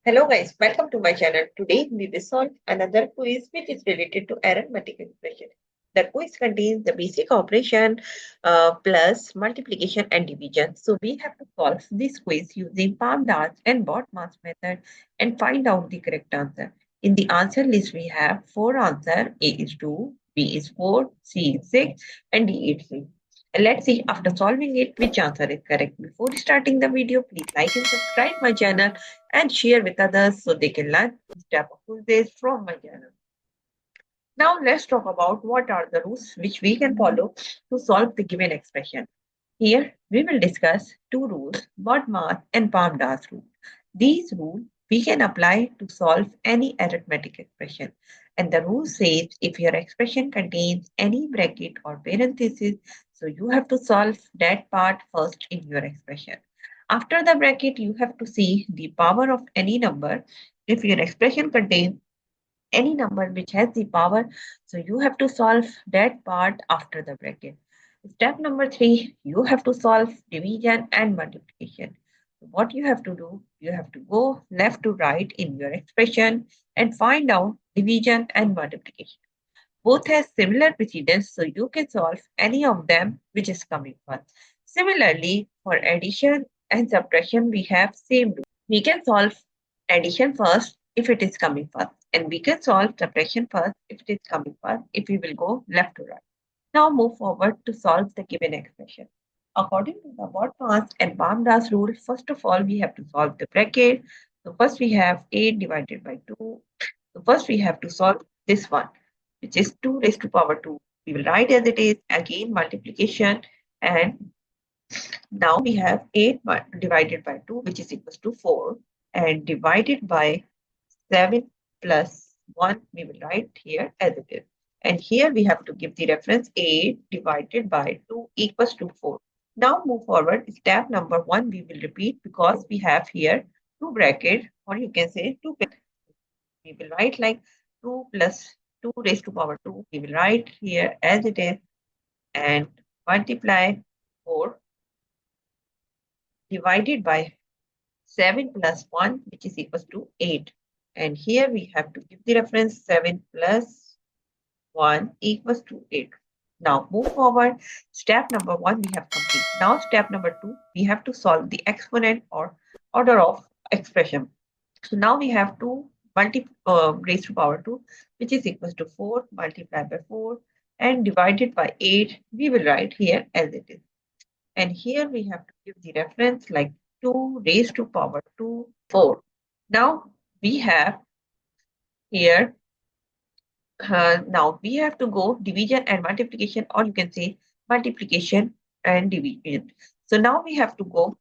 Hello guys, welcome to my channel. Today we will solve another quiz which is related to arithmetic expression. The quiz contains the basic operation plus multiplication and division. So we have to solve this quiz using PAMDAS and BODMAS method and find out the correct answer. In the answer list we have four answers. A is 2, B is 4, C is 6 and D is 3. Let's see after solving it which answer is correct. Before starting the video, please like and subscribe my channel and share with others so they can learn this type of quizzes from my channel. Now let's talk about what are the rules which we can follow to solve the given expression. Here we will discuss two rules, BODMAS and PAMDAS rule. These rules we can apply to solve any arithmetic expression. And the rule says if your expression contains any bracket or parenthesis, so you have to solve that part first in your expression. After the bracket, you have to see the power of any number. If your expression contains any number which has the power, so you have to solve that part after the bracket. Step number 3, you have to solve division and multiplication. What you have to do, you have to go left to right in your expression and find out division and multiplication. Both has similar precedence, so you can solve any of them which is coming first. Similarly, for addition and subtraction, we have same rule. We can solve addition first if it is coming first, and we can solve subtraction first if it is coming first, if we will go left to right. Now move forward to solve the given expression. According to the BODMAS and PAMDAS rule, first of all, we have to solve the bracket. So first we have 8 divided by 2. So first we have to solve this one, which is 2 raised to power 2. We will write as it is, again multiplication, and now we have 8 divided by 2, which is equals to 4, and divided by 7 plus 1, we will write here as it is. And here we have to give the reference 8 divided by 2 equals to 4. Now move forward. Step number 1 we will repeat because we have here two brackets, or you can say two. We will write like 2 plus 2 raised to power 2. We will write here as it is and multiply 4 divided by 7 plus 1, which is equals to 8. And here we have to give the reference 7 plus 1 equals to 8. Now move forward. Step number 1 we have complete. Now step number 2, we have to solve the exponent or order of expression. So now we have 2 raised to power 2, which is equals to 4 multiplied by 4 and divided by 8. We will write here as it is. And here we have to give the reference like 2 raised to power 2, 4. Now we have here, now we have to go division and multiplication, or you can say multiplication and division. So now we have to go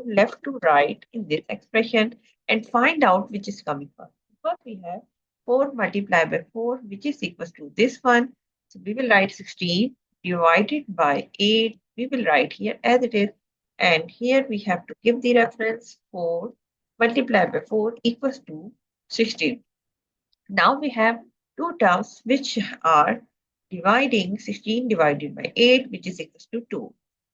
left to right in this expression and find out which is coming first. First we have 4 multiplied by 4, which is equals to this one. So we will write 16 divided by 8. We will write here as it is. And here we have to give the reference 4 multiplied by 4 equals to 16. Now we have two terms which are dividing 16 divided by 8, which is equals to 2.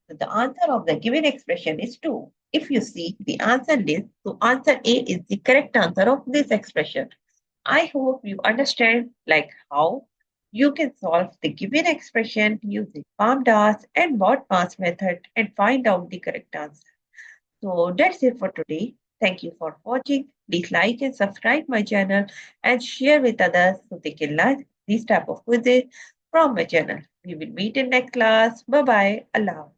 So the answer of the given expression is 2. If you see the answer list, so answer A is the correct answer of this expression. I hope you understand like how you can solve the given expression using PAMDAS and BODMAS method and find out the correct answer. So that's it for today. Thank you for watching. Please like and subscribe my channel and share with others so they can learn this type of quizzes from my channel. We will meet in next class. Bye bye. Allah.